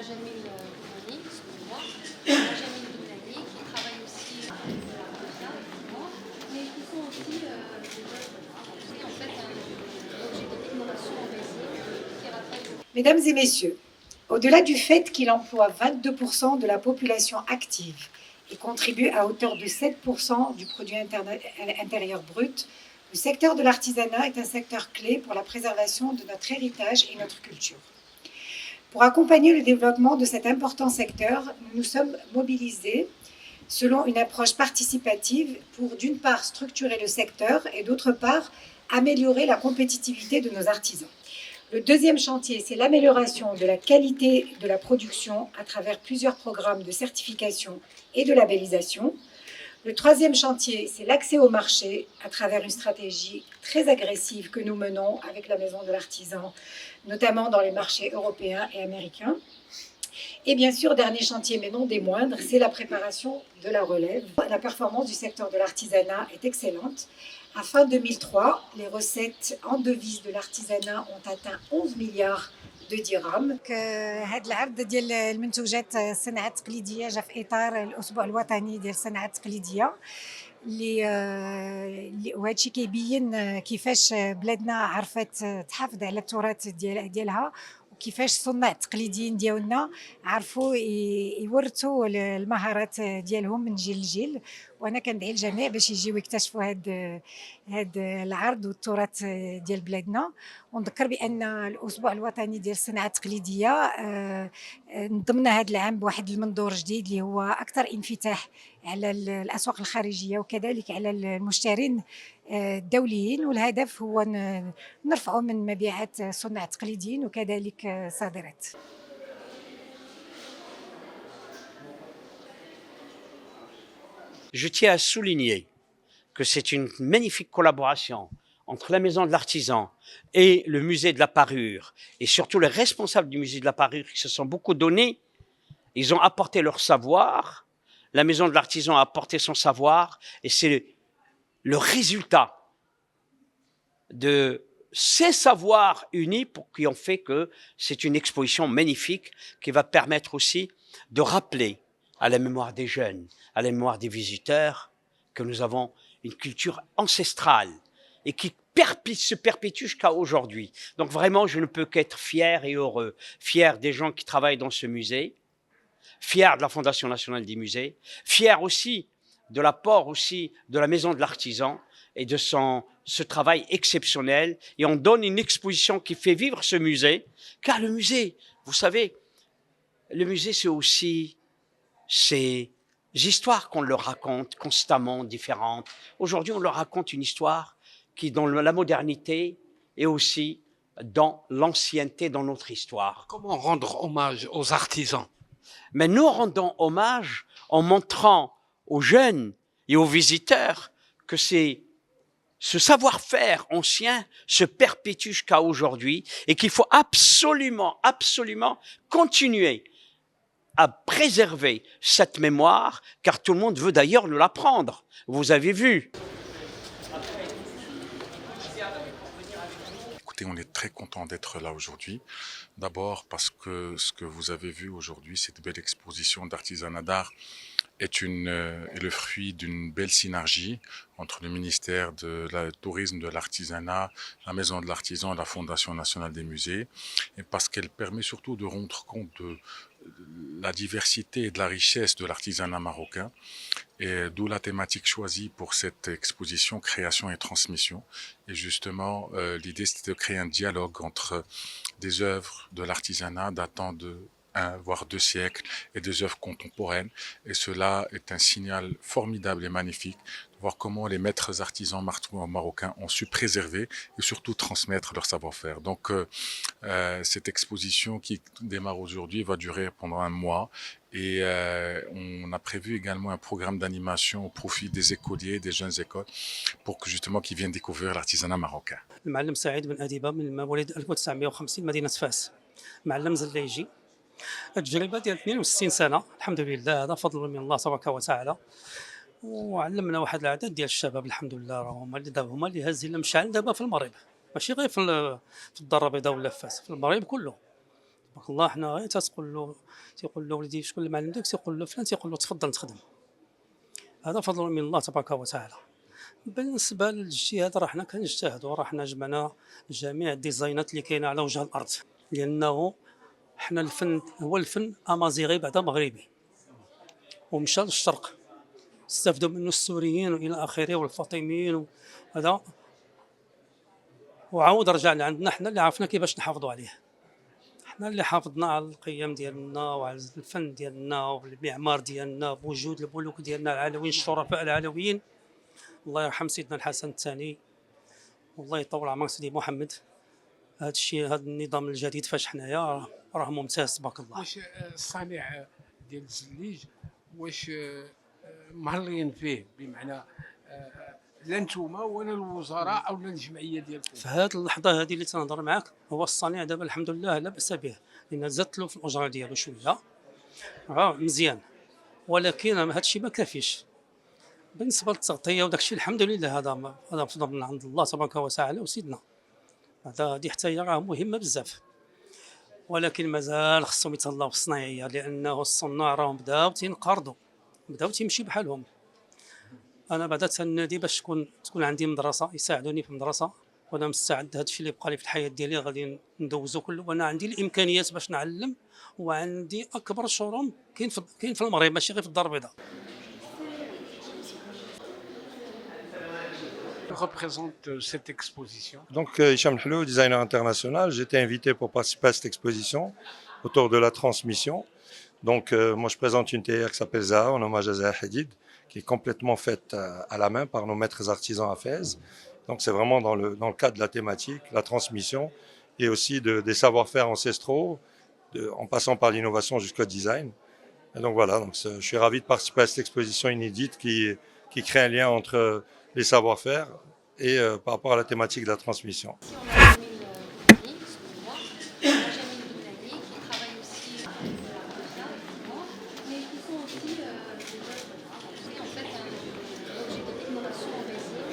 Jamil Boulani, excusez-moi. On a Jamil Boulani qui travaille aussi mais qui sont aussi des œuvres en fait un objet de décoration en baiser qui rappelle. Mesdames et messieurs, au-delà du fait qu'il emploie 22% de la population active et contribue à hauteur de 7% du produit intérieur brut, le secteur de l'artisanat est un secteur clé pour la préservation de notre héritage et notre culture. Pour accompagner le développement de cet important secteur, nous nous sommes mobilisés selon une approche participative pour, d'une part, structurer le secteur et, d'autre part, améliorer la compétitivité de nos artisans. Le deuxième chantier, c'est l'amélioration de la qualité de la production à travers plusieurs programmes de certification et de labellisation. Le troisième chantier, c'est l'accès au marché à travers une stratégie très agressive que nous menons avec la Maison de l'Artisan, notamment dans les marchés européens et américains. Et bien sûr, dernier chantier, mais non des moindres, c'est la préparation de la relève. La performance du secteur de l'artisanat est excellente. À fin 2003, les recettes en devises de l'artisanat ont atteint 11 milliards de dirhams. هذا العرض ديال المنتوجات الصناعه التقليديه جا في اطار الاسبوع الوطني ديال الصناعه التقليديه وهذا الشيء كيبين كيفاش بلادنا عرفت تحافظ على التراث ديالها وكيفاش الصناع التقليديين ديالنا عرفوا يورثوا المهارات ديالهم من جيل لجيل. وانا كندعي الجميع باش يجيو يكتشفوا هاد العرض والتراث ديال بلادنا. ونذكر بان الاسبوع الوطني ديال الصناعه التقليديه نظمنا هذا العام بواحد المنظور جديد اللي هو اكثر انفتاح على الاسواق الخارجيه وكذلك على المشترين الدوليين، والهدف هو نرفعوا من مبيعات الصناع التقليديين وكذلك صادرات. Je tiens à souligner que c'est une magnifique collaboration entre la Maison de l'Artisan et le Musée de la Parure, et surtout les responsables du Musée de la Parure qui se sont beaucoup donnés. Ils ont apporté leur savoir, la Maison de l'Artisan a apporté son savoir, et c'est le résultat de ces savoirs unis qui ont fait que c'est une exposition magnifique qui va permettre aussi de rappeler à la mémoire des jeunes, à la mémoire des visiteurs, que nous avons une culture ancestrale et qui se perpétue jusqu'à aujourd'hui. Donc vraiment, je ne peux qu'être fier et heureux, fier des gens qui travaillent dans ce musée, fier de la Fondation nationale des musées, fier aussi de l'apport aussi de la Maison de l'Artisan et de ce travail exceptionnel. Et on donne une exposition qui fait vivre ce musée, car le musée, vous savez, le musée c'est aussi ces histoires qu'on leur raconte constamment différentes. Aujourd'hui, on leur raconte une histoire qui, dans la modernité et aussi dans l'ancienneté, dans notre histoire. Comment rendre hommage aux artisans? Mais nous rendons hommage en montrant aux jeunes et aux visiteurs que ce savoir-faire ancien se perpétue jusqu'à aujourd'hui et qu'il faut absolument, absolument continuer à préserver cette mémoire, car tout le monde veut d'ailleurs nous l'apprendre. Vous avez vu. Écoutez, on est très content d'être là aujourd'hui. D'abord parce que ce que vous avez vu aujourd'hui, cette belle exposition d'artisanat d'art, est le fruit d'une belle synergie entre le ministère du Tourisme, de l'Artisanat, la Maison de l'Artisan et la Fondation nationale des musées, et parce qu'elle permet surtout de rendre compte de la diversité et de la richesse de l'artisanat marocain, et d'où la thématique choisie pour cette exposition création et transmission. Et justement, l'idée c'était de créer un dialogue entre des œuvres de l'artisanat datant de voire 2 siècles et des œuvres contemporaines. Et cela est un signal formidable et magnifique de voir comment les maîtres artisans marocains ont su préserver et surtout transmettre leur savoir-faire. Donc cette exposition qui démarre aujourd'hui va durer pendant 1 mois. Et on a prévu également un programme d'animation au profit des écoliers, des jeunes écoles, pour que justement qu'ils viennent découvrir l'artisanat marocain. المعلم سعيد بن أديبة من مواليد 1950 مدينة فاس، معلم زلايجي. التجربة ديال 62 سنة الحمد لله، هذا فضل من الله تبارك وتعالى، وعلمنا واحد العدد ديال الشباب الحمد لله، راه هما اللي دابا هما اللي هازين المشعل دابا في المغرب، ماشي غير في الدار البيضاء ولا في فاس، في المغرب كله. تبارك الله. حنا غير تتقول له، تيقول له ولدي شكون المعلم ديالك، تيقول له فلان، تيقول له تفضل تخدم. هذا فضل من الله تبارك وتعالى. بالنسبه للاجتهاد راه حنا كنجتهدوا، راه حنا جمعنا جميع الديزاينات اللي كاينه على وجه الارض، لانه حنا الفن هو الفن امازيغي بعد مغربي، ومشى للشرق، استفدوا منه السوريين والى اخره والفاطميين وهذا، وعاود رجع لعندنا حنا اللي عرفنا كيفاش نحافظوا عليه. حنا اللي حافظنا على القيم ديالنا وعلى الفن ديالنا والمعمار ديالنا بوجود الملوك ديالنا العلويين الشرفاء العلويين. الله يرحم سيدنا الحسن الثاني والله يطول عمرك سيدي محمد. هذا الشيء، هذا النظام الجديد فاش حنايا راه ممتاز تبارك الله. واش الصانع ديال الزليج واش مهلين فيه، بمعنى لا نتوما ولا الوزراء او لا الجمعيه ديالكم؟ في هذه اللحظه هذه اللي تنهضر معاك، هو الصانع دابا الحمد لله لا باس به، لان زدت له في الاجره ديالو شويه مزيان، ولكن هذا الشيء ما كافيش. بالنسبه للتغطيه وداك الشيء الحمد لله، هذا فضل من عند الله تبارك وتعالى وسيدنا. هذه حتى هي راه مهمه بزاف، ولكن مازال خصهم يتهلاو في الصناعيه، لانه الصناع راهم بداو تينقرضوا، بداو تيمشي بحالهم. انا بعدا تنادي باش تكون عندي مدرسه يساعدوني في المدرسه، وانا مستعد. هذا الشيء اللي بقى لي في الحياه ديالي غادي ندوزو كله، وانا عندي الامكانيات باش نعلم، وعندي اكبر شوروم كاين في المغرب، ماشي غير في الدار البيضاء. représente cette exposition? Donc, Hicham Nhlou, designer international, j'ai été invité pour participer à cette exposition autour de la transmission. Donc, moi, je présente une théière qui s'appelle Zaha, en hommage à Zaha Hadid, qui est complètement faite à la main par nos maîtres artisans à Fès. Donc, c'est vraiment dans le cadre de la thématique, la transmission, et aussi des savoir-faire ancestraux, en passant par l'innovation jusqu'au design. Et donc, voilà, donc, je suis ravi de participer à cette exposition inédite qui crée un lien entre les savoir-faire et par rapport à la thématique de la transmission. Ici, on a Jamil Boulani, excusez-moi. On a Jamil Boulani qui travaille aussi mais qui sont aussi des œuvres